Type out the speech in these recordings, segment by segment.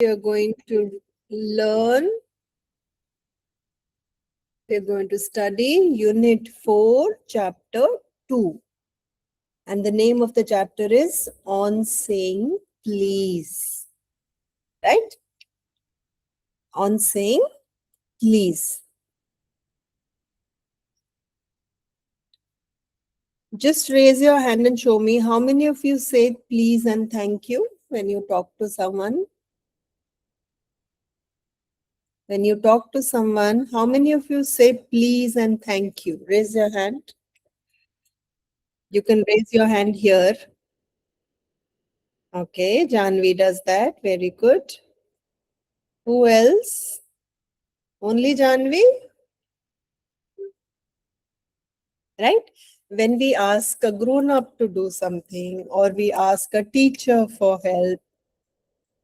We are going to learn, we are going to study Unit 4, Chapter 2. And the name of the chapter is On Saying Please. Right? On Saying Please. Just raise your hand and show me how many of you say please and thank you when you talk to someone. When you talk to someone, how many of you say please and thank you? Raise your hand. You can raise your hand here. Okay, Janvi does that. Very good. Who else? Only Janvi? Right? When we ask a grown-up to do something or we ask a teacher for help,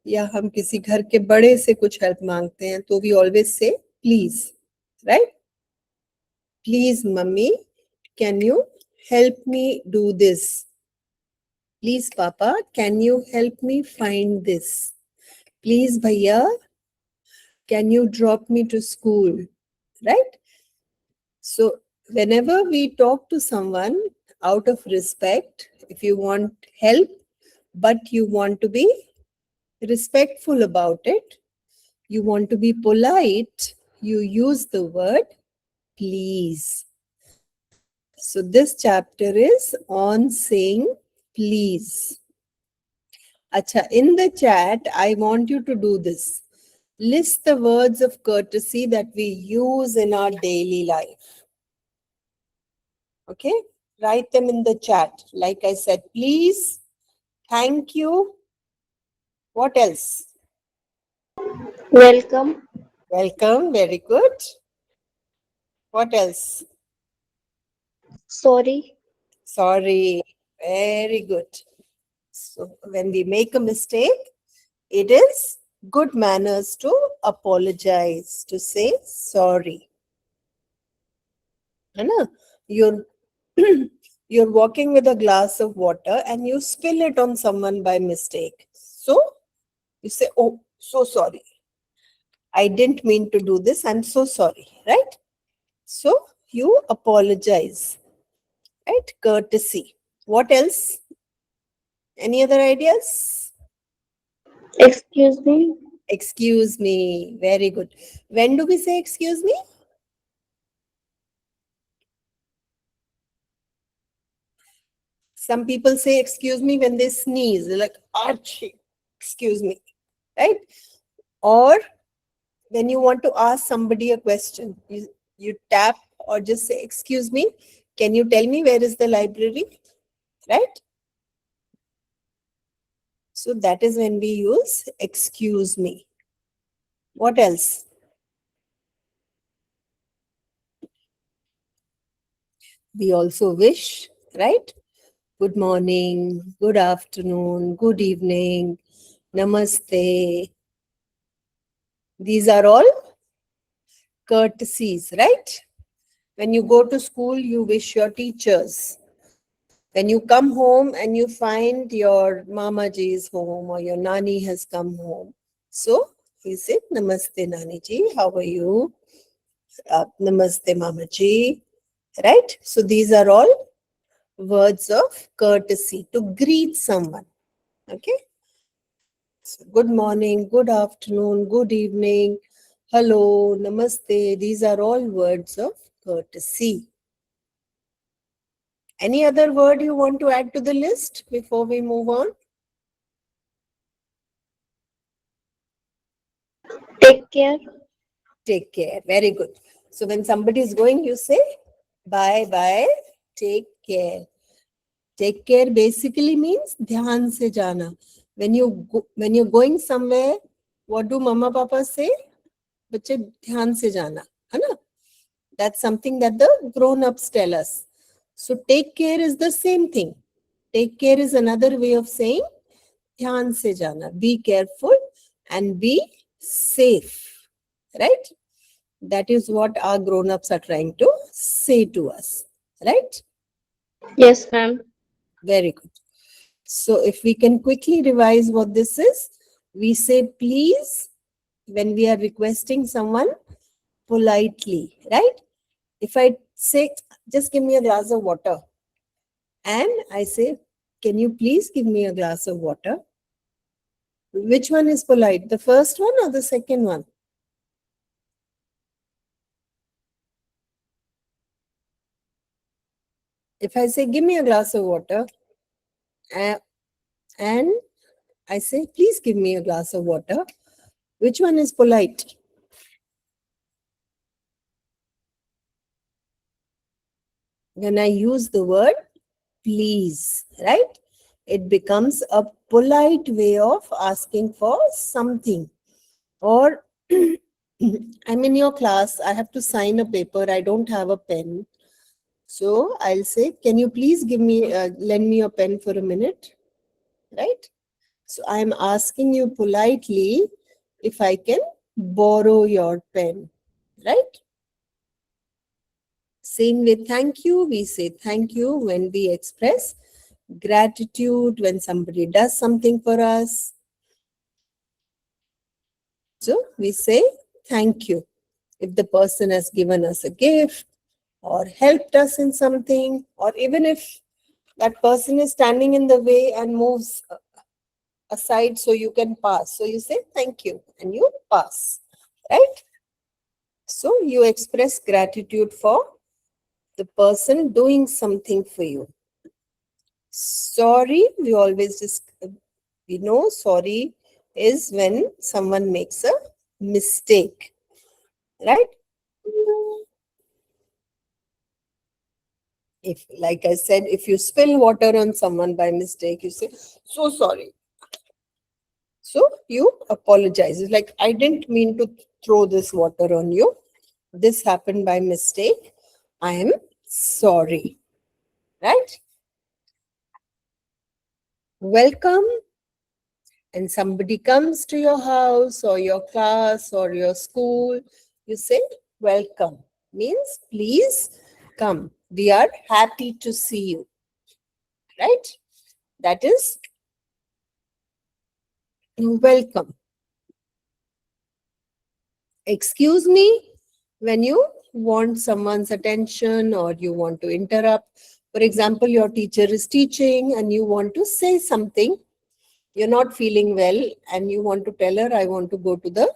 या हम किसी घर के बड़े से कुछ help मांगते हैं तो we always say please, right? Please mummy, can you help me do this? Please papa, can you help me find this? Please bhaiya, can you drop me to school? Right? So whenever we talk to someone out of respect, if you want help but you want to be respectful about it, you want to be polite, you use the word please. So this chapter is on saying please. Acha, in the chat, I want you to do this. List the words of courtesy that we use in our daily life. Okay? Write them in the chat. Like I said, please, thank you. What else? Welcome. Welcome. Very good. What else? Sorry. Sorry. Very good. So when we make a mistake, it is good manners to apologize, to say sorry. Anna, you're you're walking with a glass of water and you spill it on someone by mistake. So you say, oh, so sorry. I didn't mean to do this. I'm so sorry, right? So you apologize, right? Courtesy. What else? Any other ideas? Excuse me. Excuse me. Very good. When do we say excuse me? Some people say excuse me when they sneeze. They're like, Archie, excuse me, right? Or when you want to ask somebody a question, you tap or just say, excuse me, can you tell me where is the library? Right? So that is when we use excuse me. What else? We also wish, right? Good morning, good afternoon, good evening, namaste. These are all courtesies, right? When you go to school, you wish your teachers. When you come home and you find your mama ji is home or your nani has come home. So you say, Namaste Nani ji, how are you? Namaste Mama ji. Right? So these are all words of courtesy to greet someone. Okay? So good morning, good afternoon, good evening, hello, namaste. These are all words of courtesy. Any other word you want to add to the list before we move on? Take care. Take care. Very good. So when somebody is going, you say bye bye. Take care. Take care basically means dhyan se jana. When you're going somewhere, what do mama papa say? Bache dhyan se jana. है ना? That's something that the grown-ups tell us. So take care is the same thing. Take care is another way of saying dhyan se jana. Be careful and be safe. Right? That is what our grown-ups are trying to say to us. Right? Yes, ma'am. Very good. So if we can quickly revise what this is, We say please when we are requesting someone politely, right? If I say, just give me a glass of water, and I say, can you please give me a glass of water? Which one is polite, the first one or the second one? If I say, give me a glass of water, and I say, please give me a glass of water, which one is polite? When I use the word please, right? It becomes a polite way of asking for something. Or I'm in your class, I have to sign a paper, I don't have a pen. So I'll say, can you please lend me your pen for a minute, right? So I'm asking you politely if I can borrow your pen, right? Same with thank you, we say thank you when we express gratitude when somebody does something for us. So we say thank you if the person has given us a gift or helped us in something, or even if that person is standing in the way and moves aside so you can pass. So you say thank you and you pass, right? So you express gratitude for the person doing something for you. Sorry, we know sorry is when someone makes a mistake, right? If, like I said, if you spill water on someone by mistake, you say, so sorry. So you apologize. It's like, I didn't mean to throw this water on you. This happened by mistake. I am sorry, right? Welcome. And somebody comes to your house or your class or your school, you say, welcome. Means, please come. We are happy to see you, right? That is welcome. Excuse me when you want someone's attention or you want to interrupt. For example, your teacher is teaching and you want to say something. You're not feeling well and you want to tell her, I want to go to the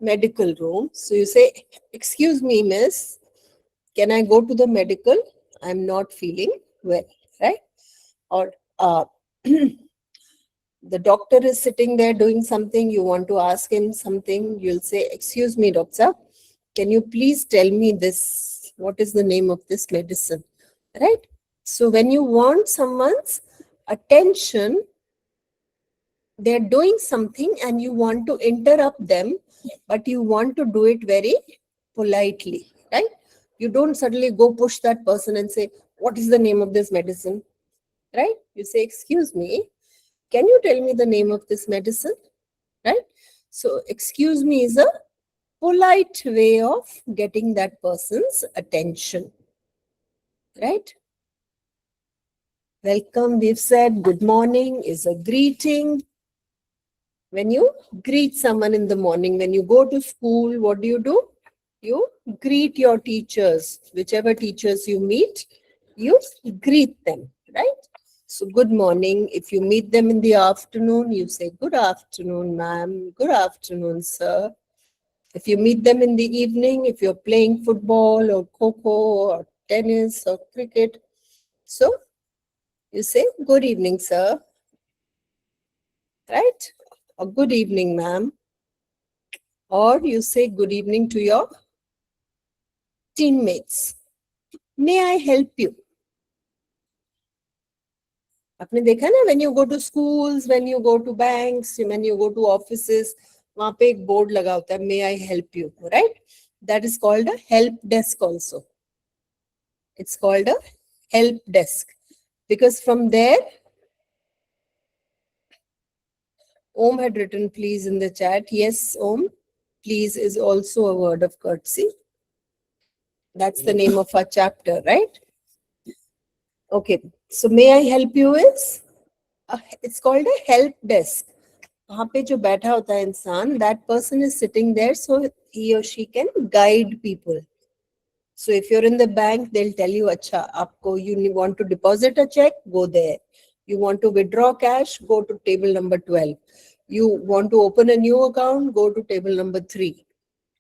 medical room. So you say, excuse me, miss, can I go to the medical? I'm not feeling well, right? Or the doctor is sitting there doing something, you want to ask him something, you'll say, excuse me, doctor, can you please tell me this? What is the name of this medicine? Right? So when you want someone's attention, they're doing something and you want to interrupt them, but you want to do it very politely, right? You don't suddenly go push that person and say, what is the name of this medicine? Right? You say, excuse me, can you tell me the name of this medicine? Right? So, excuse me is a polite way of getting that person's attention. Right? Welcome, we've said. Good morning is a greeting. When you greet someone in the morning, when you go to school, what do? You greet your teachers. Whichever teachers you meet, you greet them, right? So good morning. If you meet them in the afternoon, you say, good afternoon, ma'am. Good afternoon, sir. If you meet them in the evening, if you're playing football or kho-kho or tennis or cricket, so you say, good evening, sir. Right? Or good evening, ma'am. Or you say good evening to your teammates. May I help you? आपने देखा ना, when you go to schools, when you go to banks, when you go to offices, वहाँ पे एक board लगा होता है, may I help you, right? That is called a help desk also. It's called a help desk because from there, Om had written please in the chat. Yes, Om, please is also a word of courtesy. That's the name of our chapter, right? Okay, so may I help you is, it's called a help desk. वहाँ पे जो बैठा होता है इंसान, that person is sitting there so he or she can guide people. So if you're in the bank, they'll tell you, अच्छा, आपको you want to deposit a check, go there. You want to withdraw cash, go to table number 12. You want to open a new account, go to table number 3.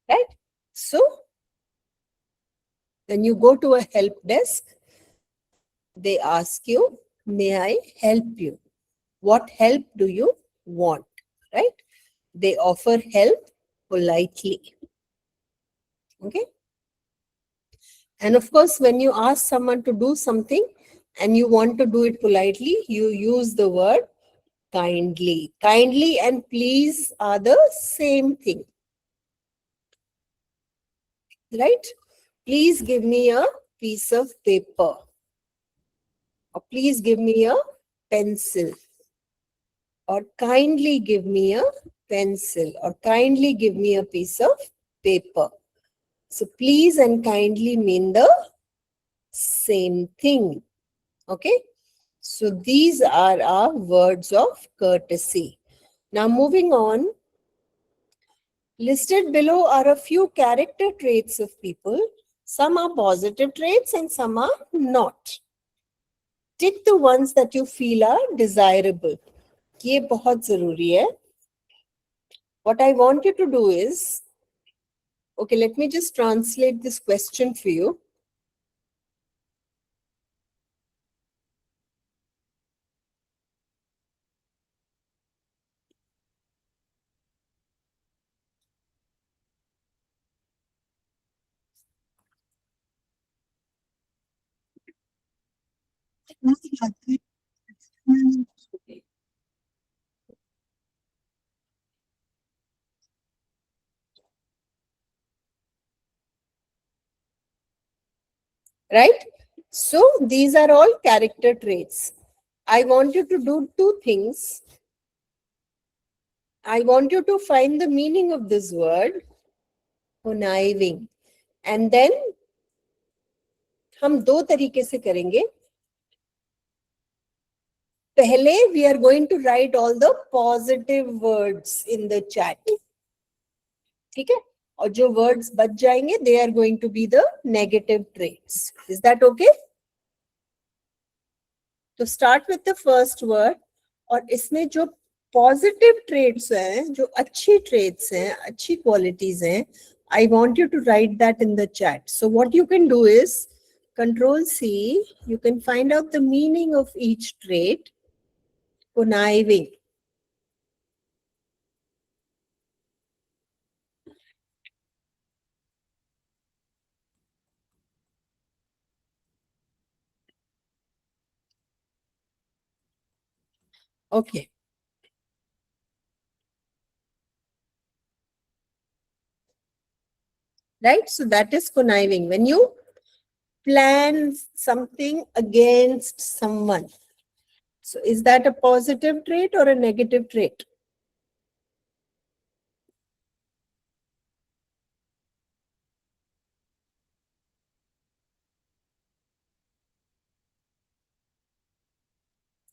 Right? So when you go to a help desk, they ask you, may I help you? What help do you want? Right? They offer help politely. Okay? And of course, when you ask someone to do something and you want to do it politely, you use the word kindly. Kindly and please are the same thing. Right? Please give me a piece of paper. Or please give me a pencil. Or kindly give me a pencil. Or kindly give me a piece of paper. So please and kindly mean the same thing. Okay? So these are our words of courtesy. Now moving on. Listed below are a few character traits of people. Some are positive traits and some are not. Tick the ones that you feel are desirable. ये बहुत जरूरी है. What I want you to do is, okay, let me just translate this question for you. Right? So these are all character traits. I want you to do two things. I want you to find the meaning of this word, conniving. And then हम दो तरीके से करेंगे. पहले we are going to write all the positive words in the chat. ठीक है? और जो words बच जाएंगे, they are going to be the negative traits. Is that okay? तो start with the first word. और इसमें जो positive traits हैं, जो अच्छी traits हैं, अच्छी qualities हैं, I want you to write that in the chat. So what you can do is Control C. You can find out the meaning of each trait. Conniving. Okay. Right? So that is conniving. When you plan something against someone. So is that a positive trait or a negative trait?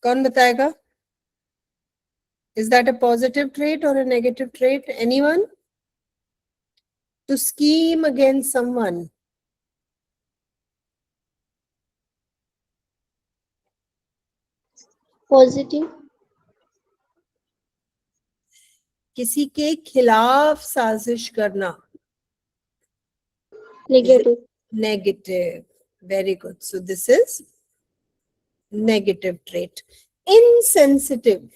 कौन बताएगा? Is that a positive trait or a negative trait? Anyone? To scheme against someone. Positive. किसी के खिलाफ साजिश करना. Negative. Negative. Very good. So this is negative trait. Insensitive.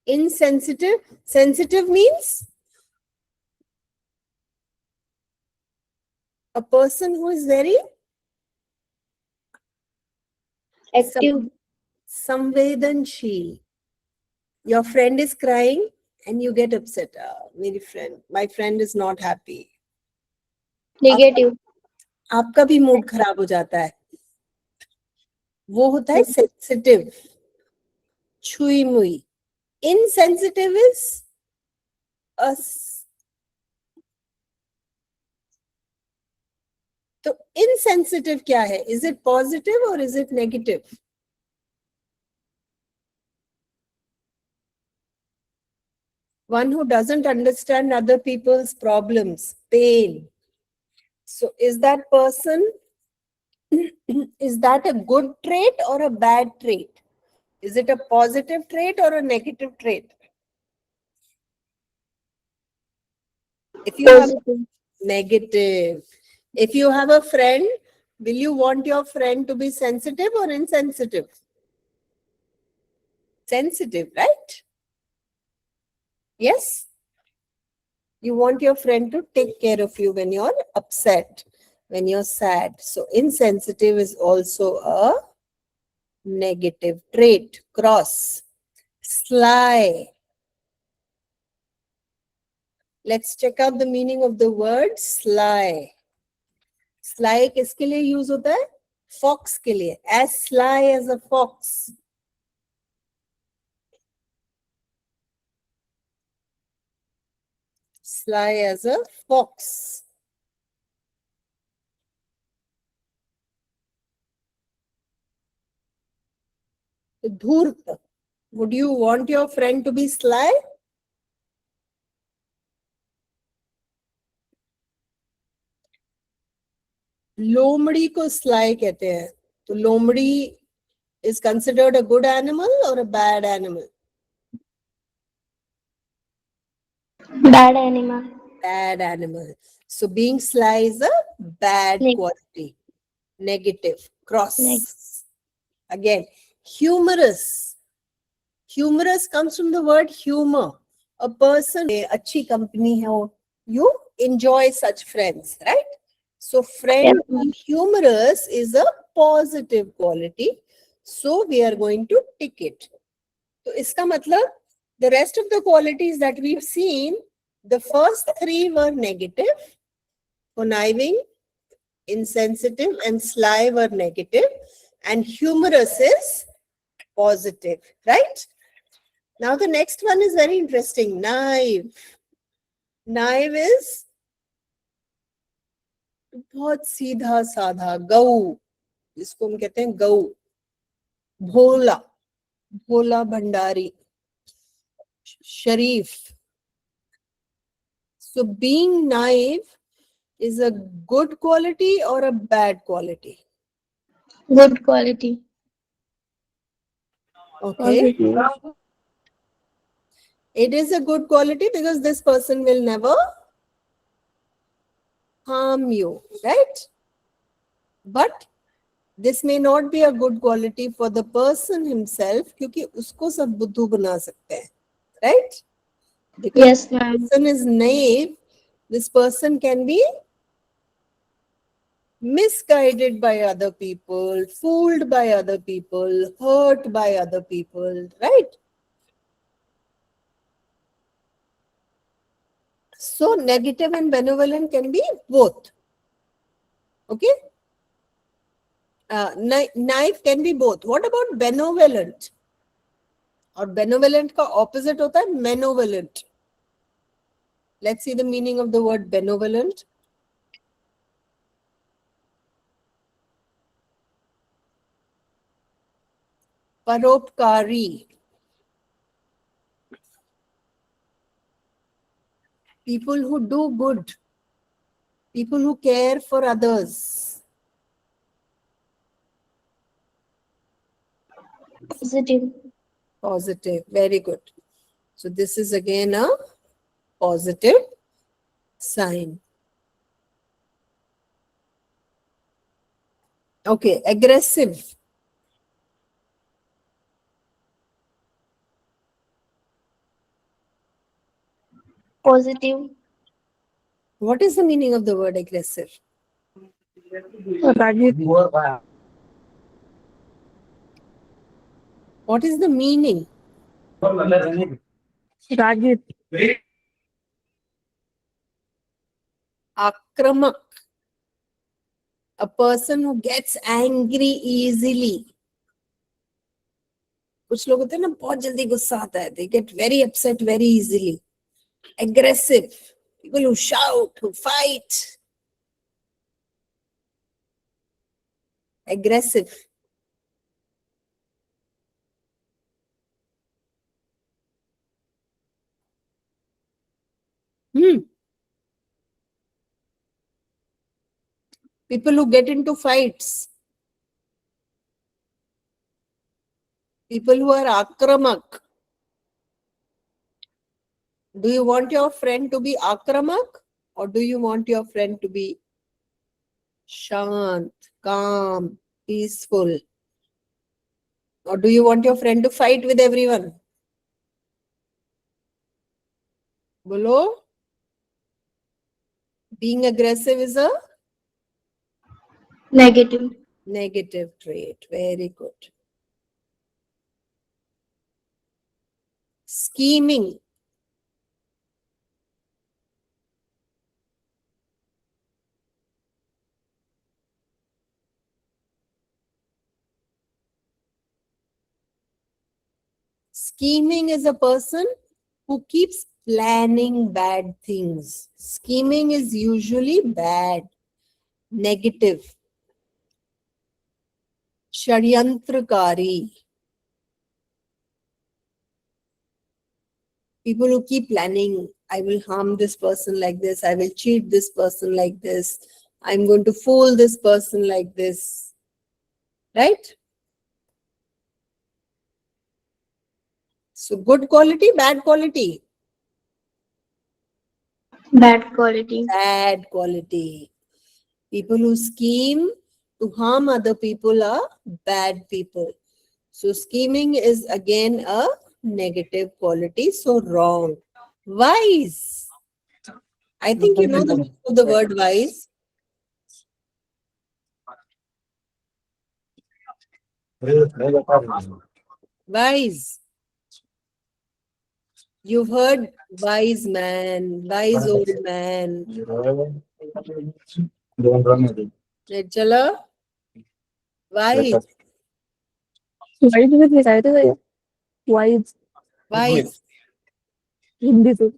Insensitive. Sensitive means a person who is very Active. संवेदनशील. Your friend is crying and you get upset. My friend is not happy. Negative. आपका भी mood खराब हो जाता है. वो होता है सेंसिटिव, छुई मुई. इनसेंसिटिव इज तो इनसेंसिटिव क्या है? इज इट पॉजिटिव और is it negative? One who doesn't understand other people's problems, pain. So is that person, is that a good trait or a bad trait? Is it a positive trait or a negative trait? If you have Positive. negative, if you have a friend, will you want your friend to be sensitive or insensitive? Sensitive, right? Yes? You want your friend to take care of you when you're upset, when you're sad. So insensitive is also a negative trait. Cross. Sly. Let's check out the meaning of the word sly. Sly किसके लिए use होता है? Fox के लिए. As sly as a fox. Sly as a fox. धूर्त. Would you want your friend to be sly? लोमड़ी को sly कहते हैं. तो लोमड़ी is considered a good animal or a bad animal? Bad animal. Bad animal. So being sly is a bad quality. Negative. Cross. Again, humorous. Humorous comes from the word humor. A person, अच्छी company है, you enjoy such friends, right? So friend Yes, ma'am. humorous is a positive quality. So we are going to tick it. तो इसका मतलब the rest of the qualities that we've seen, the first three were negative. Conniving, insensitive, and sly were negative, and humorous is positive, right? Now the next one is very interesting. Naive. Naive is बहुत सीधा साधा. गऊ, जिसको हम कहते हैं गऊ. भोला, भोला भंडारी. शरीफ. So being naive is a good quality or a bad quality? Good quality. Okay. Positive. It is a good quality because this person will never harm you, right? But this may not be a good quality for the person himself, क्योंकि उसको सब बुद्धू बना सकते हैं, right? Because Yes, the ma'am. person is naive, this person can be misguided by other people, fooled by other people, hurt by other people, right? So negative and benevolent can be both. Okay? Knife can be both. What about benevolent? और benevolent का opposite होता है malevolent. Let's see the meaning of the word benevolent. परोपकारी. People who do good. People who care for others. Positive. Positive. Very good. So this is again a positive sign. Okay, aggressive. Positive. What is the meaning of the word aggressive? What is the meaning? Rajit. Akramak. A person who gets angry easily. कुछ लोग होते हैं ना, बहुत जल्दी गुस्सा आता है. They get very upset very easily. Aggressive. People who shout, who fight. Aggressive. People who get into fights. People who are akramak. Do you want your friend to be akramak, or do you want your friend to be shant, calm, peaceful? Or do you want your friend to fight with everyone? Bolo? Being aggressive is a Negative. negative trait. Very good. Scheming. Scheming is a person who keeps planning bad things. Scheming is usually bad, negative. Sharyantrakari. People who keep planning, I will harm this person like this, I will cheat this person like this, I'm going to fool this person like this. Right? So good quality, bad quality. Bad quality. Bad quality. People who scheme to harm other people are bad people. So scheming is again a negative quality. So wrong. Wise. I think you know the meaning of the word wise. Wise. You've heard wise man, wise old man. Chala? Wise. Wise में लिखाए थे wise Wise. Hindi से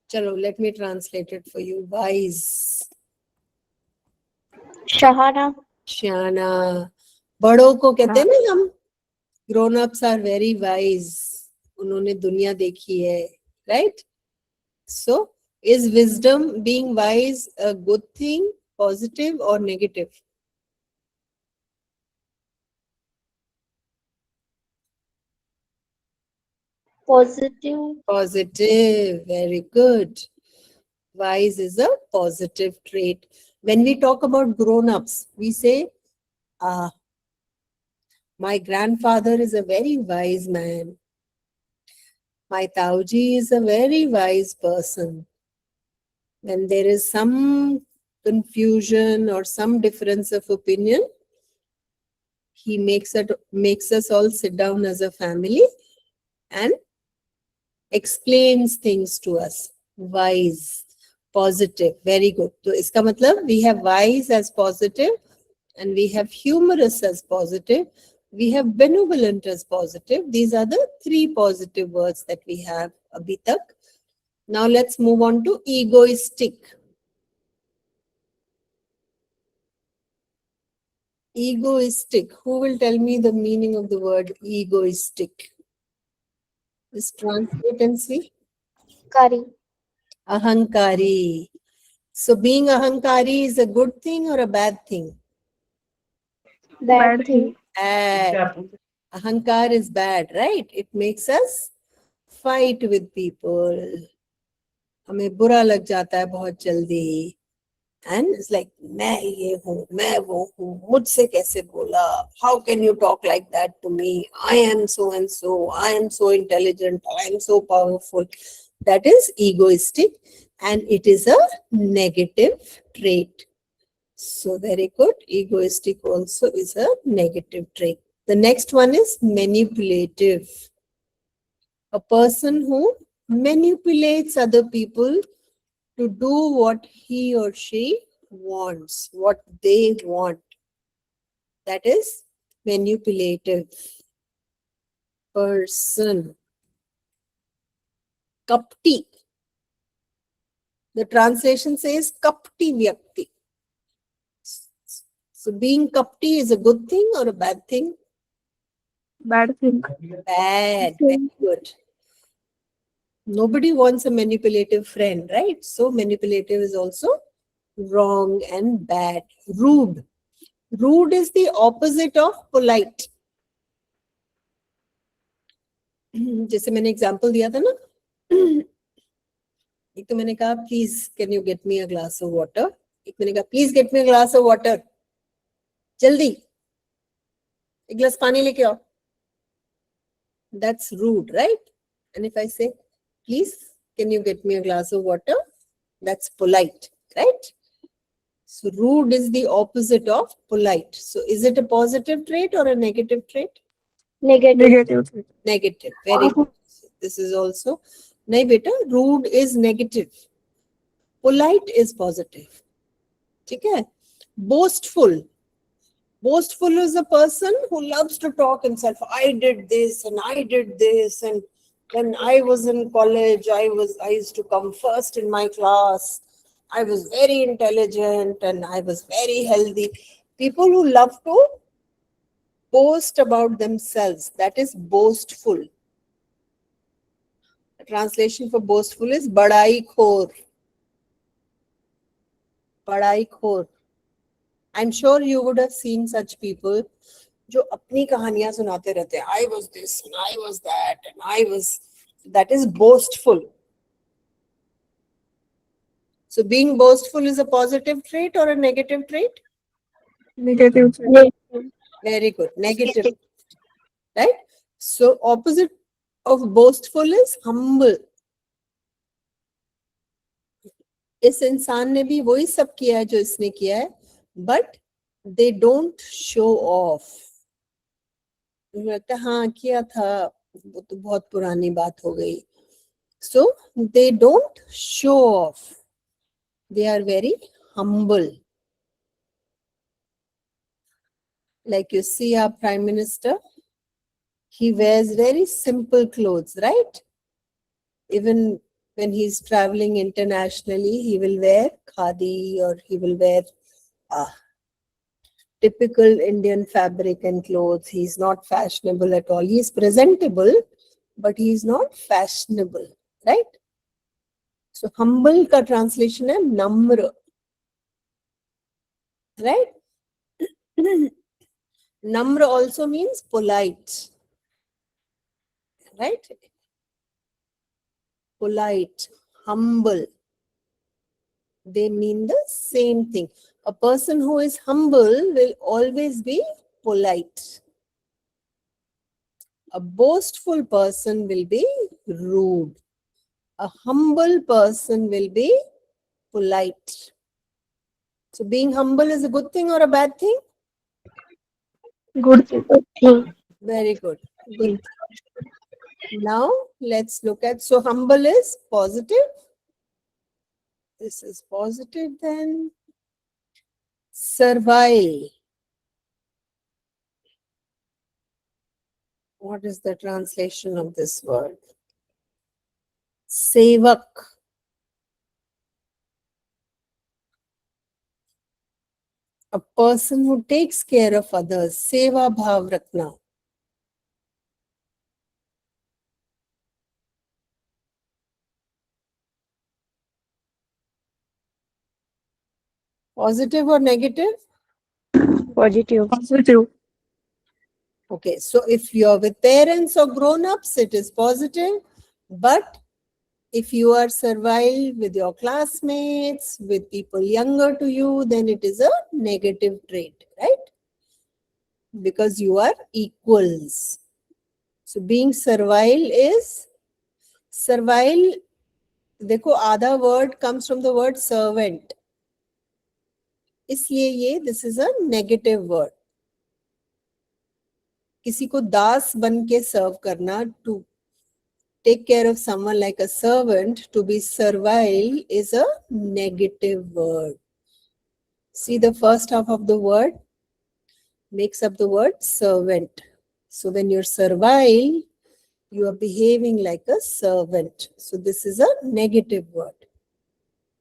Chalo, let me translate it for you. Wise. Shahana. Shana. बड़ों को कहते हैं ना हम, grown ups are very wise. उन्होंने दुनिया देखी है. Right? So, is wisdom, being wise, a good thing, positive or negative? Positive. Positive. Very good. Wise is a positive trait. When we talk about grown-ups, we say, my grandfather is a very wise man. My Tauji is a very wise person. When there is some confusion or some difference of opinion, he makes us all sit down as a family and explains things to us. Wise, positive, very good. So iska matlab, we have wise as positive, and we have humorous as positive, we have benevolent as positive. These are the three positive words that we have abhi tak. Now let's move on to egoistic. Egoistic. Who will tell me the meaning of the word egoistic? Just translate and see. Kari. Ahankari. So being ahankari is a good thing or a bad thing? Bad thing. Bad. Ahankar is bad, right? It makes us fight with people. हमें बुरा लग जाता है बहुत जल्दी. And it's like, मैं ये हूँ, मैं वो हूँ, मुझसे कैसे बोला? How can you talk like that to me? I am so and so. I am so intelligent. I am so powerful. That is egoistic, and it is a negative trait. So very good. Egoistic also is a negative trait. The next one is manipulative. A person who manipulates other people to do what he or she wants, what they want. That is manipulative person. Kapti. The translation says kapti vyakti. So being kapti is a good thing or a bad thing? Bad thing Bad. Very good. Nobody wants a manipulative friend, right? So manipulative is also wrong and bad. Rude. Rude is the opposite of polite. जैसे मैंने example दिया था ना, एक तो मैंने कहा please can you get me a glass of water, एक मैंने कहा please get me a glass of water, जल्दी एक गिलास पानी लेके आओ. That's rude, right? And if I say please can you get me a glass of water, that's polite, right? So rude is the opposite of polite. So is it a positive trait or a negative trait? Negative. Negative. Negative. Very good. This is also. Nahi beta, rude is negative. Polite is positive. ठीक है? Boastful. Boastful is a person who loves to talk himself. I did this and I did this, and when I was in college, I used to come first in my class. I was very intelligent and I was very healthy. People who love to boast about themselves, that is boastful. The translation for boastful is badai khor. Badai khor. I'm sure you would have seen such people जो अपनी कहानियां सुनाते रहते हैं. I was this and I was that and I was, that is boastful. So being boastful is a positive trait or a negative trait? Negative. Negative. Very good. Negative. Right? So opposite of boastful is humble. इस इंसान ने भी वही सब किया है जो इसने किया है, but they don't show off. लगता है हाँ किया था, वो तो बहुत पुरानी बात हो गई. So they don't show off. They are very humble. Like you see our Prime Minister, he wears very simple clothes, right? Even when he's traveling internationally, he will wear khadi or he will wear typical Indian fabric and clothes. He's not fashionable at all. He's presentable, but he's not fashionable, right? So humble ka translation hai namra, right? Namra also means polite, right? Polite, humble. They mean the same thing. A person who is humble will always be polite. A boastful person will be rude. A humble person will be polite. So being humble is a good thing or a bad thing? Good thing. Good thing. Very good. Good. Now let's look at, so humble is positive. This is positive then. Servile. What is the translation of this word? Sevak. A person who takes care of others. Seva bhav rakhna. Positive or negative? Positive. Positive. Okay, so if you're with parents or grown-ups, it is positive. But if you are servile with your classmates, with people younger to you, then it is a negative trait, right? Because you are equals. So being servile is, servile, देखो आधा word comes from the word servant. इसलिए ये, this is a negative word. किसी को दास बन के सर्व करना, to take care of someone like a servant, to be servile is a negative word. See, the first half of the word makes up the word servant. So when you're servile, you are behaving like a servant. So this is a negative word.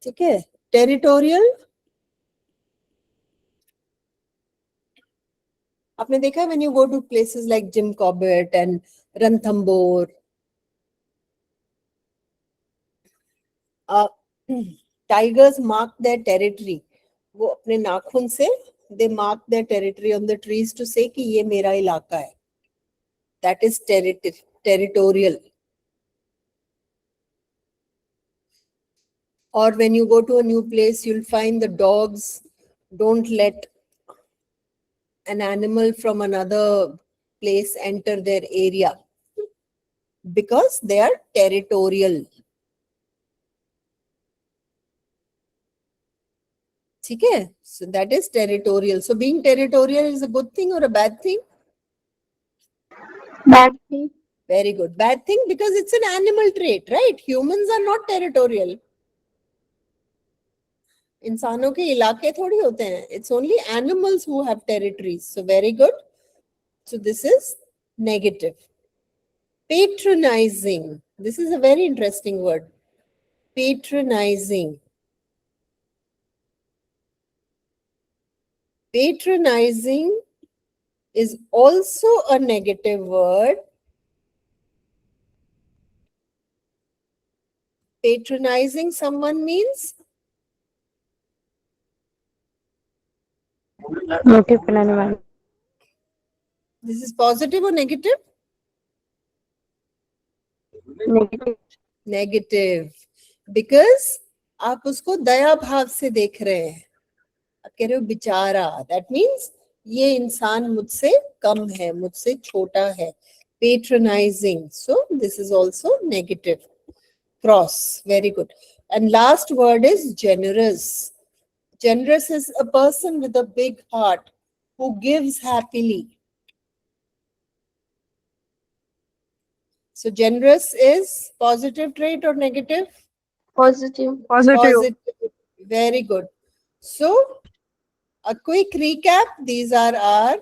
Okay. Territorial. आपने देखा when you go to places like Jim Corbett and Ranthambore, tigers mark their territory. वो अपने नाखून से they mark their territory on the trees to say कि ये मेरा इलाका है. That is territorial. Or when you go to a new place, you'll find the dogs don't let an animal from another place enter their area because they are territorial. Okay, so that is territorial. So being territorial is a good thing or a bad thing? Bad thing. Very good. Bad thing because it's an animal trait, right? Humans are not territorial. इंसानों के इलाके थोड़ी होते हैं. It's only animals who have territories. So very good. So this is negative. Patronizing. This is a very interesting word. Patronizing. Patronizing is also a negative word. Patronizing someone means Motive बनाने वाला. this is positive or negative? Negative. Negative. Because आप उसको दया भाव से देख रहे हैं. आप कह रहे हो बेचारा. That means ये इंसान मुझसे कम है, मुझसे छोटा है. Patronizing. So this is also negative. Cross. Very good. And last word is generous. Generous is a person with a big heart who gives happily. So generous is positive trait or negative? Positive. Positive. Very good. So a quick recap. These are our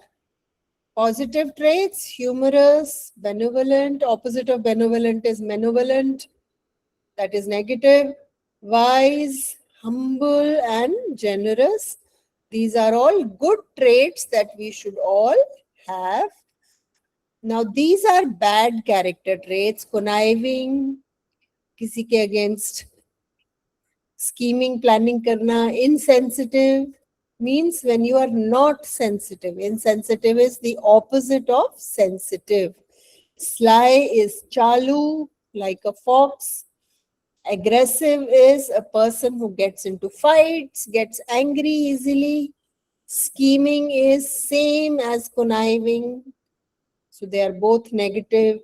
positive traits: humorous, benevolent. Opposite of benevolent is malevolent. That is negative. Wise, humble, and generous. These are all good traits that we should all have. Now, these are bad character traits. Conniving, किसी के against, scheming, planning करना. Insensitive means when you are not sensitive. Insensitive is the opposite of sensitive. Sly is chalu, like a fox. Aggressive is a person who gets into fights, gets angry easily. Scheming is same as conniving. So they are both negative.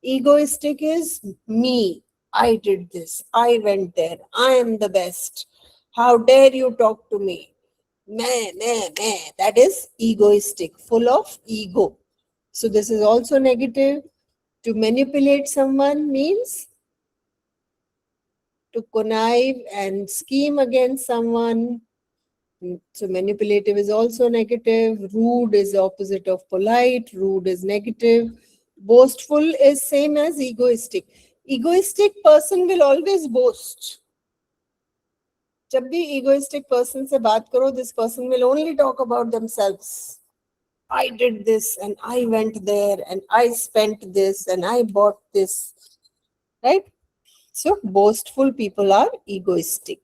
Egoistic is me. I did this. I went there. I am the best. How dare you talk to me? Meh. That is egoistic, full of ego. So this is also negative. To manipulate someone means to connive and scheme against someone. So manipulative is also negative. Rude is opposite of polite. Rude is negative. Boastful is same as egoistic. Egoistic person will always boast. जब भी egoistic person से बात करो, this person will only talk about themselves. I did this and I went there and I spent this and I bought this. Right? So boastful people are egoistic.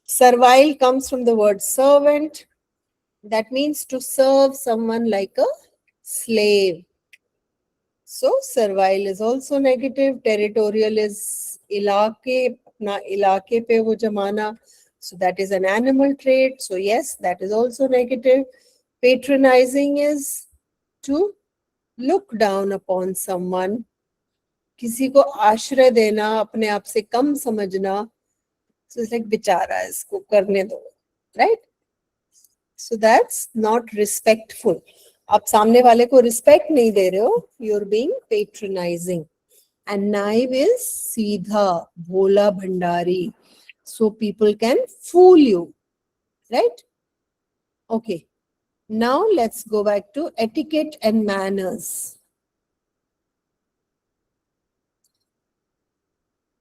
Servile comes from the word servant. That means to serve someone like a slave. So servile is also negative. Territorial is ilake, apna ilake pe wo jamana. So that is an animal trait. So yes, that is also negative. Patronizing is to look down upon someone. किसी को आश्रय देना, अपने आप से कम समझना. So it's like बेचारा, इसको करने दो. Right? So that's not respectful. आप सामने वाले को respect नहीं दे रहे हो. You're being patronizing. And naive is सीधा, Bhola Bhandari. So people can fool you. Right? Okay. Now let's go back to etiquette and manners.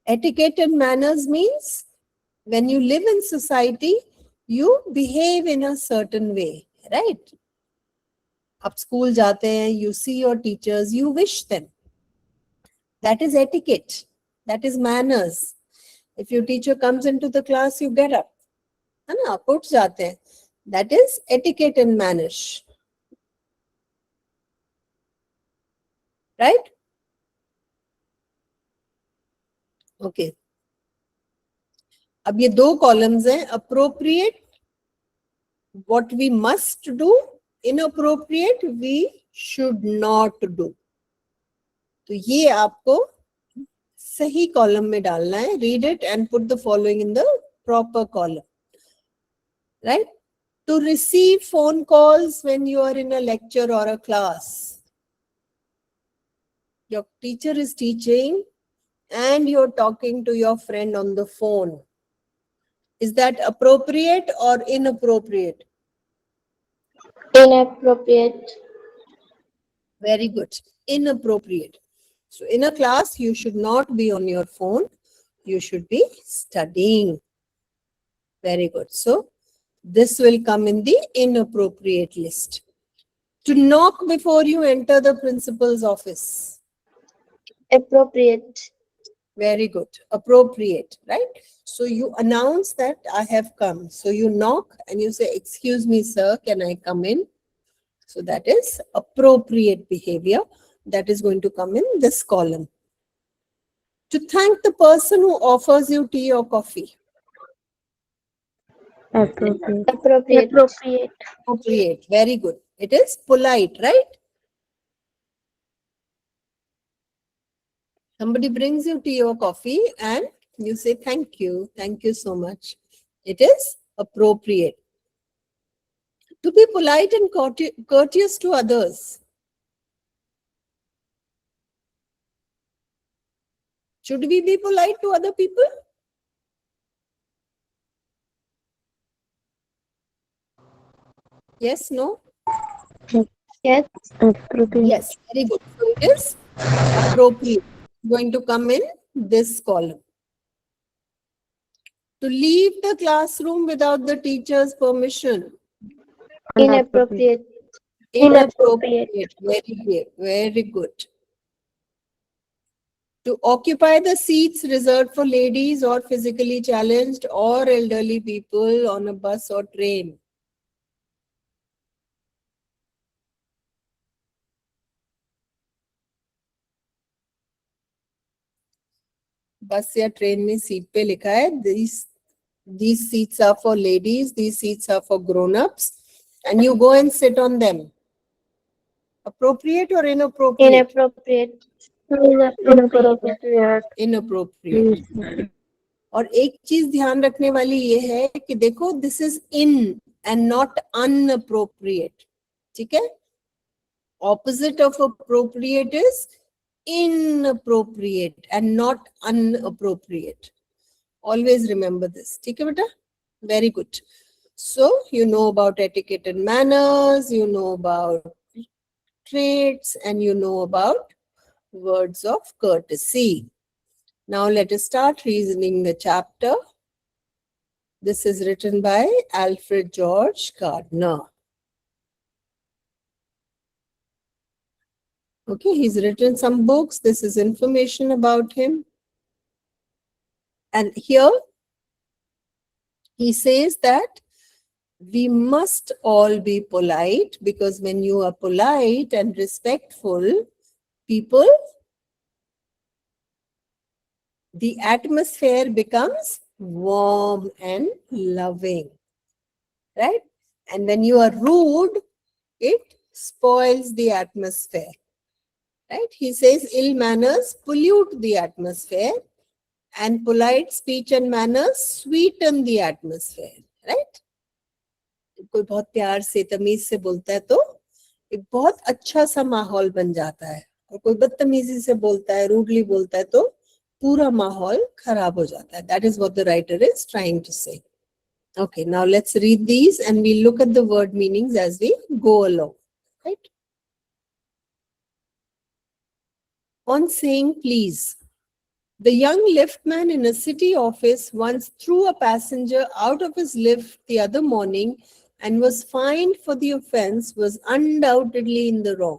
Etiquette and manners means when you live in society, you behave in a certain way, right? आप school जाते हैं, you see your teachers, you wish them. That is etiquette. That is manners. If your teacher comes into the class, you get up. है ना, आप उठ जाते हैं. That is etiquette and manners. Right? Okay. अब ये दो कॉलम्स हैं. Appropriate, what we must do. Inappropriate, we should not do. तो ये आपको सही कॉलम में डालना है. Read it and put the following in the proper column. Right? To receive phone calls when you are in a lecture or a class. Your teacher is teaching and you're talking to your friend on the phone. Is that appropriate or inappropriate? Inappropriate. Very good. Inappropriate. So in a class, you should not be on your phone. You should be studying. Very good. So this will come in the inappropriate list. To knock before you enter the principal's office. Appropriate. Very good. Appropriate, right? So you announce that I have come. So you knock and you say, excuse me, sir, can I come in? So that is appropriate behavior. That is going to come in this column. To thank the person who offers you tea or coffee. Appropriate. Appropriate. Very good. It is polite, right? Somebody brings you tea or coffee and you say, thank you so much. It is appropriate. To be polite and courteous to others. Should we be polite to other people? Yes, no? Yes. Appropriate. Yes, very good. So it is appropriate. Going to come in this column. To leave the classroom without the teacher's permission. Inappropriate. Inappropriate. Very good. Very good. To occupy the seats reserved for ladies or physically challenged or elderly people on a bus or train. बस या train में seat पे लिखा है these seats are for ladies, these seats are for grown-ups, and you go and sit on them. Appropriate or inappropriate? Inappropriate. और एक चीज ध्यान रखने वाली ये है कि देखो this is in and not unappropriate. ठीक है? Opposite of appropriate is inappropriate and not unappropriate. Always remember this. ठीक है बेटा? Very good. So you know about etiquette and manners, you know about traits, and you know about words of courtesy. Now let us start reasoning the chapter. This is written by Alfred George Gardner. Okay, he's written some books. This is information about him. And here he says that we must all be polite, because when you are polite and respectful, people, the atmosphere becomes warm and loving, right? And when you are rude, it spoils the atmosphere, right? He says ill manners pollute the atmosphere and polite speech and manners sweeten the atmosphere, right? कोई बहुत प्यार से तमीज से बोलता है तो एक बहुत अच्छा सा माहौल बन जाता है, और कोई बदतमीजी से बोलता है, रूडली बोलता है तो पूरा माहौल खराब हो जाता है. That is what the writer is trying to say. Okay, now let's read these and we'll look at the word meanings as we go along, right? On saying please. The young liftman in a city office once threw a passenger out of his lift the other morning and was fined for the offense was undoubtedly in the wrong.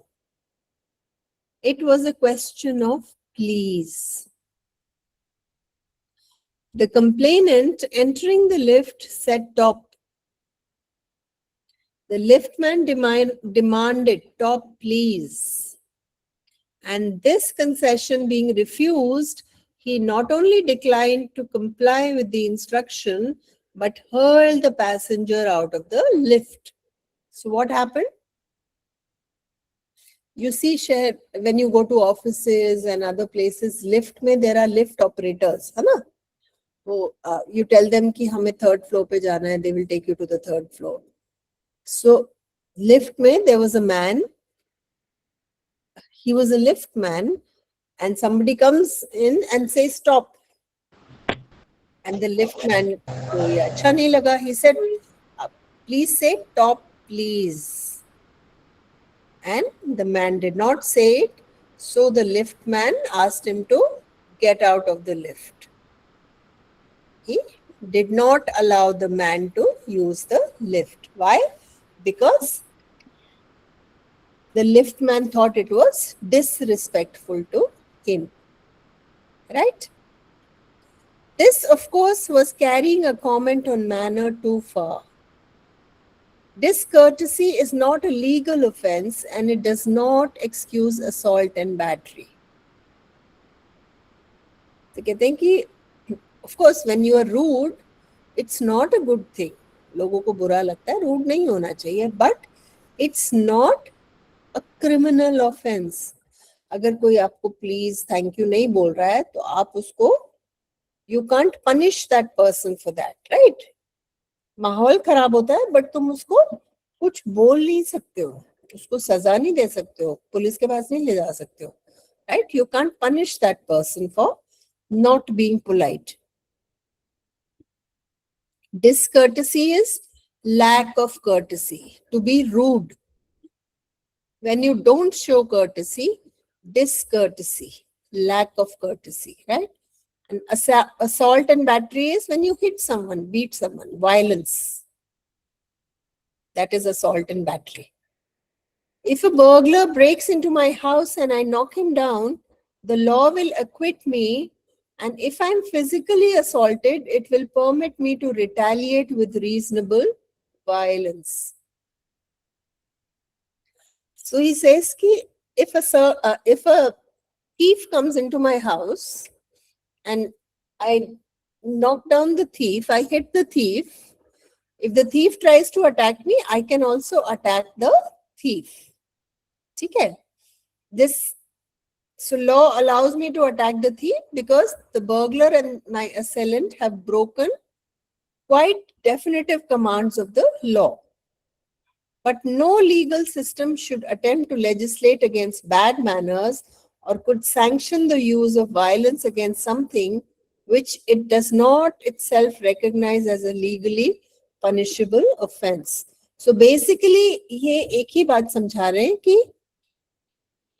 It was a question of please. The complainant entering the lift said top. The liftman demanded top, please. And this concession being refused, he not only declined to comply with the instruction, but hurled the passenger out of the lift. So what happened? You see, when you go to offices and other places, lift mein there are lift operators, है ना? So you tell them कि हमें third floor पे जाना है, they will take you to the third floor. So lift mein there was a man. He was a lift man, and somebody comes in and says stop. And the lift man को ये अच्छा नहीं लगा. He said, please say top, please. And the man did not say it. So the lift man asked him to get out of the lift. He did not allow the man to use the lift. Why? Because the lift man thought it was disrespectful to him. Right? This, of course, was carrying a comment on manner too far. Discourtesy is not a legal offense and it does not excuse assault and battery. तो कहते हैं कि of course when you are rude, it's not a good thing. लोगों को बुरा लगता है, rude नहीं होना चाहिए, but it's not a criminal offense. अगर कोई आपको please, thank you नहीं बोल रहा है, तो आप उसको you can't punish that person for that, right? माहौल खराब होता है, but तुम उसको कुछ बोल नहीं सकते हो, उसको सजा नहीं दे सकते हो, पुलिस के पास नहीं ले जा सकते हो, right? You can't punish that person for not being polite. Discourtesy is lack of courtesy, to be rude. When you don't show courtesy, discourtesy, lack of courtesy, right? And assault and battery is when you hit someone, beat someone, violence. That is assault and battery. If a burglar breaks into my house and I knock him down, the law will acquit me, and if I'm physically assaulted, it will permit me to retaliate with reasonable violence. So he says कि if a thief comes into my house and I knock down the thief, I hit the thief. If the thief tries to attack me, I can also attack the thief. ठीक है? So law allows me to attack the thief because the burglar and my assailant have broken quite definitive commands of the law. But no legal system should attempt to legislate against bad manners or could sanction the use of violence against something which it does not itself recognize as a legally punishable offense. So basically, ये एक ही बात समझा रहे हैं कि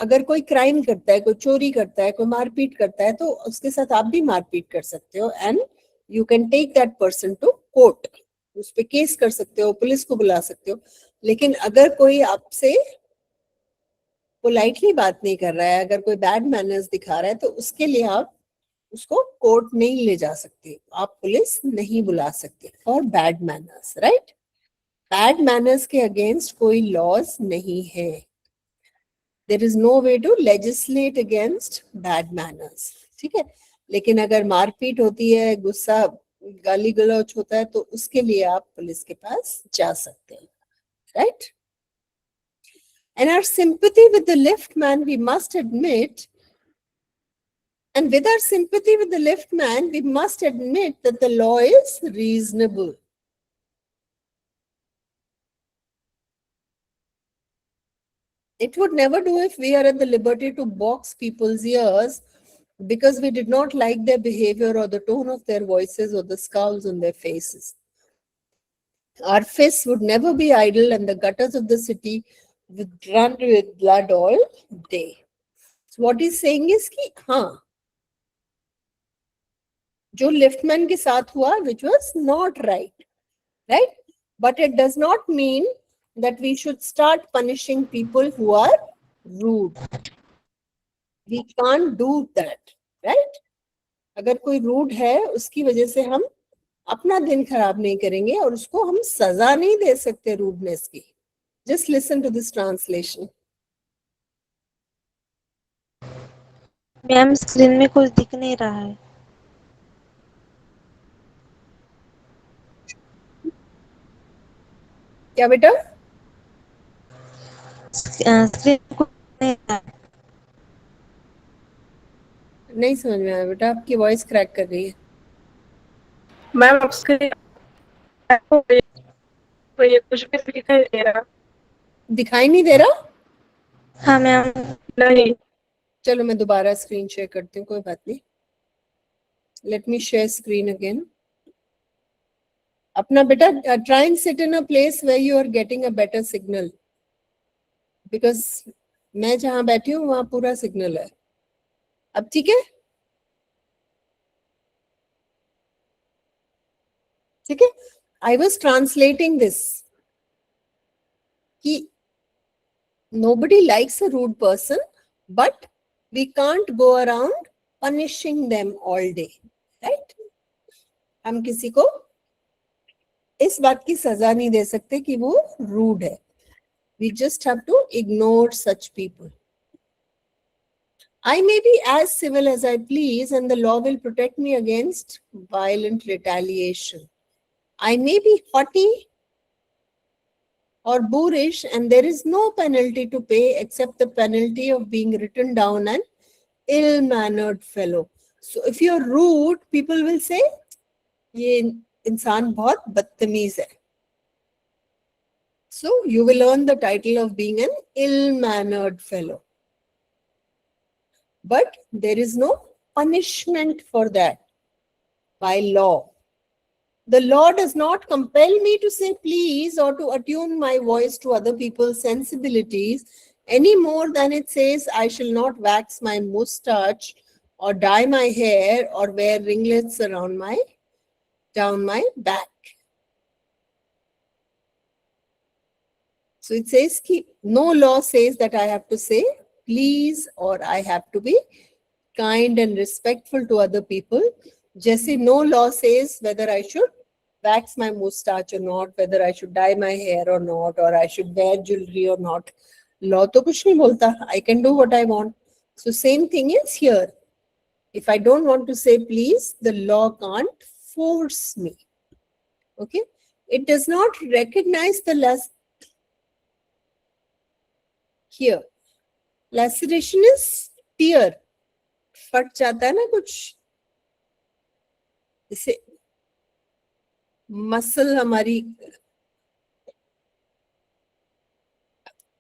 अगर कोई crime करता है, कोई चोरी करता है, कोई मारपीट करता है, तो उसके साथ आप भी मारपीट कर सकते हो and you can take that person to court. उस पे केस कर सकते हो, पुलिस को बुला सकते हो. लेकिन अगर कोई आपसे पोलाइटली बात नहीं कर रहा है, अगर कोई बैड मैनर्स दिखा रहा है, तो उसके लिए आप उसको कोर्ट नहीं ले जा सकते, आप पुलिस नहीं बुला सकते for bad manners, right? Bad manners के अगेंस्ट कोई लॉज नहीं है. There is no way to legislate against bad manners. ठीक है? लेकिन अगर मारपीट होती है, गुस्सा, गाली गलौज होता है, तो उसके लिए आप पुलिस के पास जा सकते हैं, right? And our sympathy with the lift man, we must admit, and with our sympathy with the lift man, we must admit that the law is reasonable. It would never do if we are at the liberty to box people's ears because we did not like their behavior or the tone of their voices or the scowls on their faces. Our fists would never be idle and the gutters of the city would run with blood all day. So what he's saying is कि हाँ, जो liftman के साथ हुआ, which was not right, right? But it does not mean that we should start punishing people who are rude. We can't do that, right? अगर कोई rude है उसकी वजह से हम अपना दिन खराब नहीं करेंगे और उसको हम सजा नहीं दे सकते रूडनेस की. Just listen to this translation. Ma'am screen में कुछ दिख नहीं रहा है. क्या बेटा? स्क्रीन में कुछ नहीं रहा है. नहीं समझ में आया बेटा, आपकी वॉइस क्रैक कर रही है. मैम आप स्क्रीन तो ये कुछ भी दिखाई दे रहा दिखाई नहीं दे रहा? हाँ मैम. नहीं. चलो मैं दोबारा स्क्रीन शेयर करती हूँ, कोई बात नहीं. Let me share screen again. अपना बेटा try and sit in a place where you are getting a better signal, because मैं जहां बैठी हूँ वहां पूरा सिग्नल है. अब ठीक है? ठीक है. आई वॉज ट्रांसलेटिंग दिस कि nobody likes a rude person, but we can't go around punishing them all day, right? हम किसी को इस बात की सजा नहीं दे सकते कि वो रूड है. We just have to ignore such people. I may be as civil as I please and the law will protect me against violent retaliation. I may be haughty or boorish and there is no penalty to pay except the penalty of being written down an ill-mannered fellow. So if you're rude, people will say, ये इंसान बहुत बदतमीज है. So you will earn the title of being an ill-mannered fellow. But there is no punishment for that by law. The law does not compel me to say please or to attune my voice to other people's sensibilities any more than it says I shall not wax my moustache or dye my hair or wear ringlets around down my back. So it says no law says that I have to say please or I have to be kind and respectful to other people. Jesse, no law says whether I should wax my moustache or not, whether I should dye my hair or not, or I should wear jewelry or not. Law to kuch nahi bolta. I can do what I want. So same thing is here. If I don't want to say please, the law can't force me. Okay? It does not recognize the here. Laceration is tear. फट जाता है ना कुछ, इसे muscle हमारी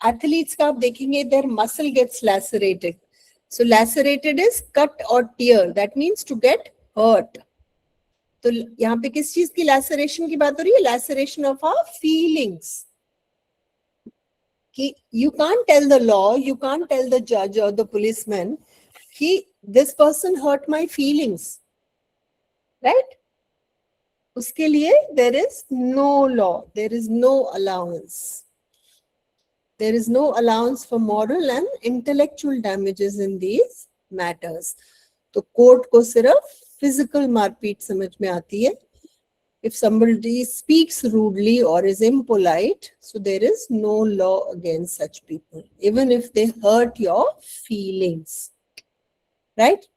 athletes का आप देखेंगे their muscle gets lacerated. So lacerated is cut or tear. That means to get hurt. तो यहाँ पे किस चीज की लैसरेशन की बात हो रही है? Laceration of our feelings. कि you can't tell the law, you can't tell the judge or the policeman कि this person hurt my feelings, right? उसके लिए there is no law, there is no allowance. There is no allowance for moral and intellectual damages in these matters. तो court को सिर्फ physical मारपीट समझ में आती है. If somebody speaks rudely or is impolite, so there is no law against such people, even if they hurt your feelings. Right?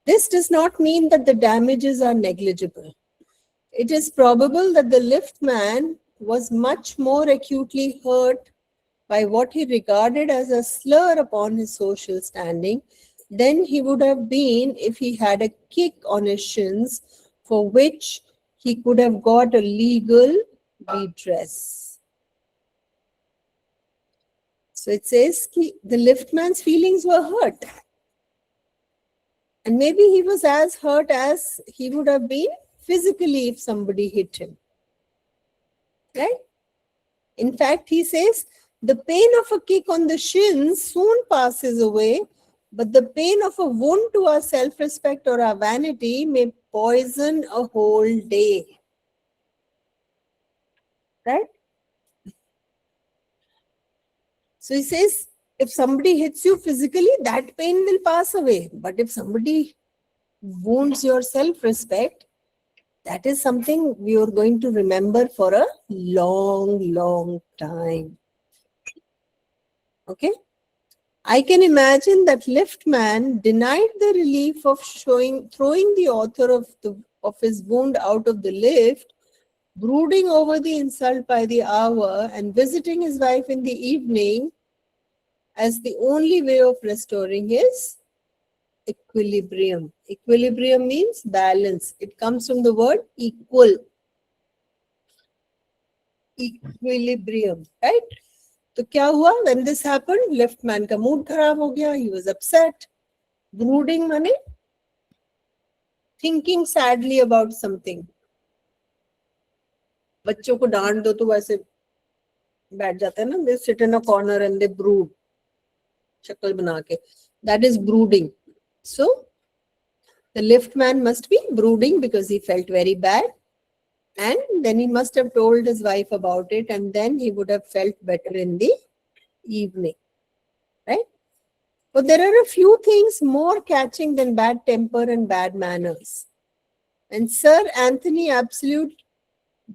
This does not mean that the damages are negligible. It is probable that the liftman was much more acutely hurt by what he regarded as a slur upon his social standing than he would have been if he had a kick on his shins for which he could have got a legal redress. So it says the liftman's feelings were hurt. And maybe he was as hurt as he would have been physically if somebody hit him. Right? In fact, he says, the pain of a kick on the shins soon passes away, but the pain of a wound to our self-respect or our vanity may poison a whole day. Right? So he says, if somebody hits you physically, that pain will pass away. But if somebody wounds your self-respect, that is something we are going to remember for a long time. Okay? I can imagine that liftman denied the relief of throwing the author of his wound out of the lift, brooding over the insult by the hour, and visiting his wife in the evening as the only way of restoring his equilibrium. Equilibrium means balance. It comes from the word equal. Equilibrium, right? तो क्या हुआ? When this happened, liftman का mood खराब हो गया. He was upset. Brooding माने thinking sadly about something. बच्चों को डांट दो तो वैसे बैठ जाते हैं ना. They sit in a corner and they brood. शक्ल बना के. That is brooding. So the liftman must be brooding because he felt very bad. And then he must have told his wife about it, and then he would have felt better in the evening, right? But there are a few things more catching than bad temper and bad manners. And Sir Anthony Absolute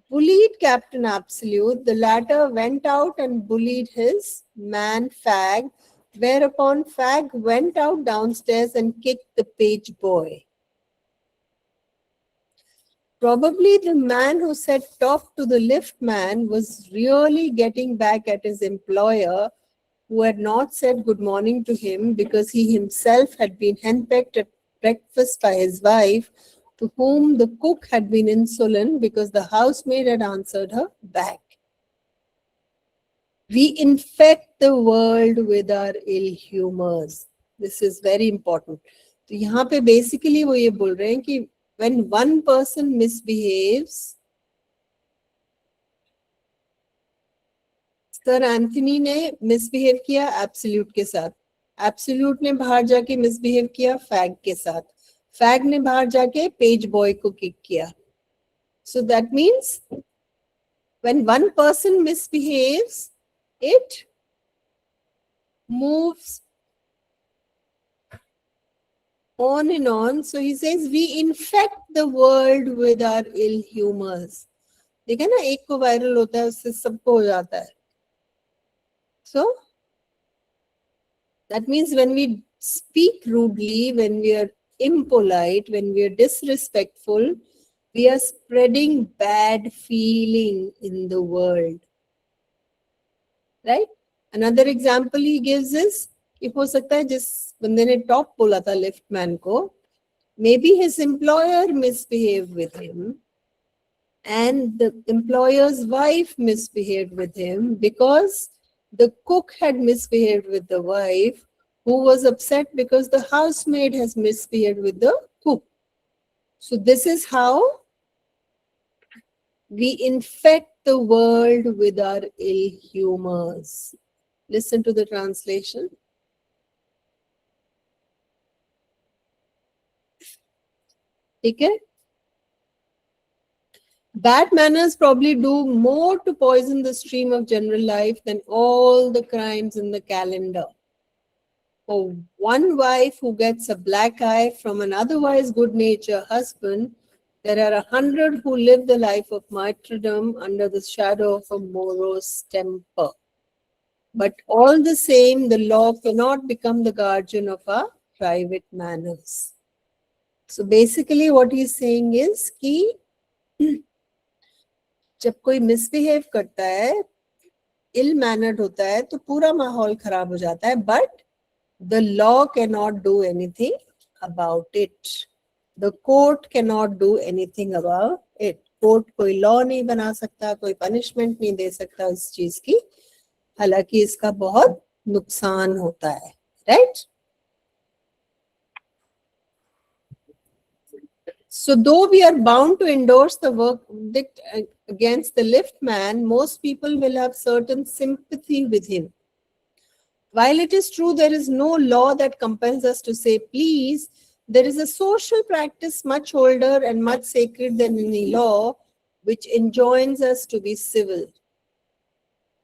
bullied Captain Absolute. The latter went out and bullied his man Fag, whereupon Fag went out downstairs and kicked the page boy. Probably the man who said talk to the liftman was really getting back at his employer, who had not said good morning to him because he himself had been henpecked at breakfast by his wife, to whom the cook had been insolent because the housemaid had answered her back. We infect the world with our ill humors. This is very important. तो यहाँ पे basically वो ये बोल रहे हैं कि when one person misbehaves, sir Anthony ने मिसबिहेव किया एब्सोल्यूट के साथ, एब्सोल्यूट ने बाहर जाके मिसबिहेव किया फैग के साथ, फैग ने बाहर जाके पेज बॉय को किक किया. So that means when one person misbehaves, it moves on and on. So he says we infect the world with our ill humors. देखा ना, एक को वायरल होता है उससे सबको हो जाता है. So that means when we speak rudely, when we are impolite, when we are disrespectful, we are spreading bad feeling in the world. Right? Another example he gives is कि हो सकता है जिस बंदे ने टॉप बोला था लिफ्टमैन को, maybe his employer misbehaved with him and the employer's wife misbehaved with him because the cook had misbehaved with the wife, who was upset because the housemaid has misbehaved with the cook. So this is how we infect the world with our ill humors. Listen to the translation. Okay? Bad manners probably do more to poison the stream of general life than all the crimes in the calendar. For one wife who gets a black eye from an otherwise good-natured husband, there are 100 who live the life of martyrdom under the shadow of a morose temper. But all the same, the law cannot become the guardian of our private manners. So basically what he's saying is कि जब कोई misbehave करता है, ill-mannered होता है, तो पूरा माहौल खराब हो जाता है, but the law cannot do anything about it. The court cannot do anything about it. Court कोई लॉ नहीं बना सकता, कोई पनिशमेंट नहीं दे सकता इस चीज की, हालांकि इसका बहुत नुकसान होता है. Right? So though we are bound to endorse the verdict against the liftman, most people will have certain sympathy with him. While it is true there is no law that compels us to say please, there is a social practice much older and much sacred than any law, which enjoins us to be civil.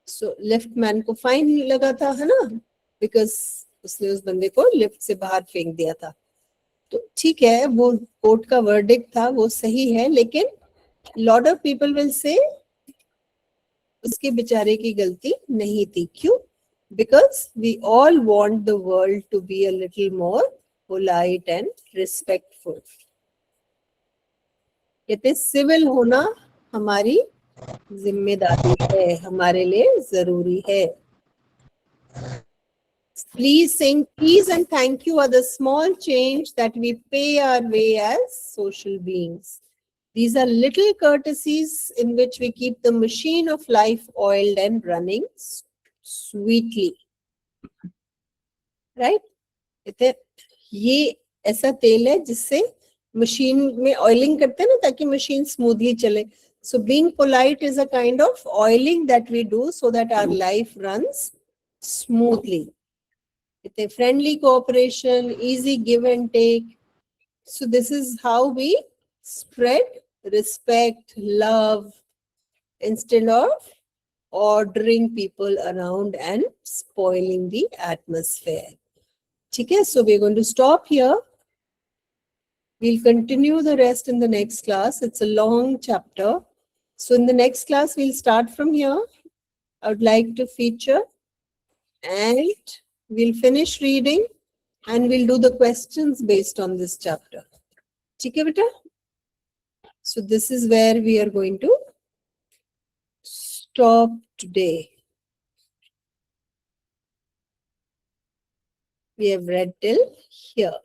So liftman को fine लगा था, है ना, because उसने उस बंदे को lift से बाहर फेंक दिया था. तो ठीक है, वो कोर्ट का वर्डिक्ट था, वो सही है, लेकिन lot of people will say उसके बेचारे की गलती नहीं थी. क्यों? Because we all want the world to be a little more polite and respectful. कहते सिविल होना हमारी जिम्मेदारी है, हमारे लिए जरूरी है. Please sing peace and thank you are the small change that we pay our way as social beings. These are little courtesies in which we keep the machine of life oiled and running sweetly. Right? ये ऐसा तेल है जिससे machine में oiling करते हैं ना, ताकि मशीन स्मूथली चले. So being polite is a kind of oiling that we do so that our life runs smoothly. It's a friendly cooperation, easy give and take. So this is how we spread respect, love, instead of ordering people around and spoiling the atmosphere. Okay, so we're going to stop here. We'll continue the rest in the next class. It's a long chapter. So in the next class, we'll start from here. I would like to feature, and we'll finish reading and we'll do the questions based on this chapter. Okay, beta? So this is where we are going to stop today. We have read till here.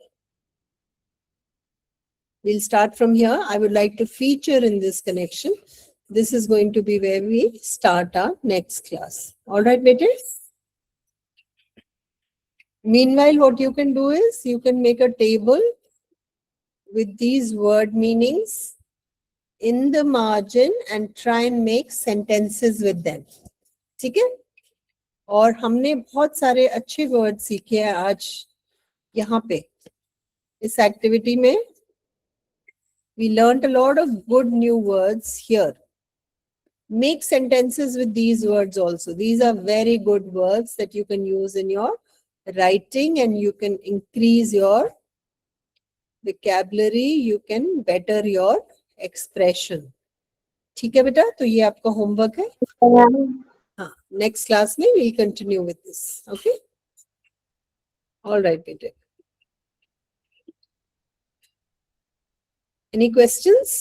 We'll start from here. I would like to feature in this connection. This is going to be where we start our next class. All right, beta? Meanwhile, what you can do is you can make a table with these word meanings in the margin and try and make sentences with them. ठीक है? और हमने बहुत सारे अच्छे word सीखे हैं आज यहाँ पे इस एक्टिविटी में. We learned a lot of good new words here. Make sentences with these words also. These are very good words that you can use in your writing, and you can increase your vocabulary, you can better your expression. ठीक है बेटा? तो ये आपका homework है. हाँ, next class में we'll continue with this. Okay? All right, बेटे. Any questions?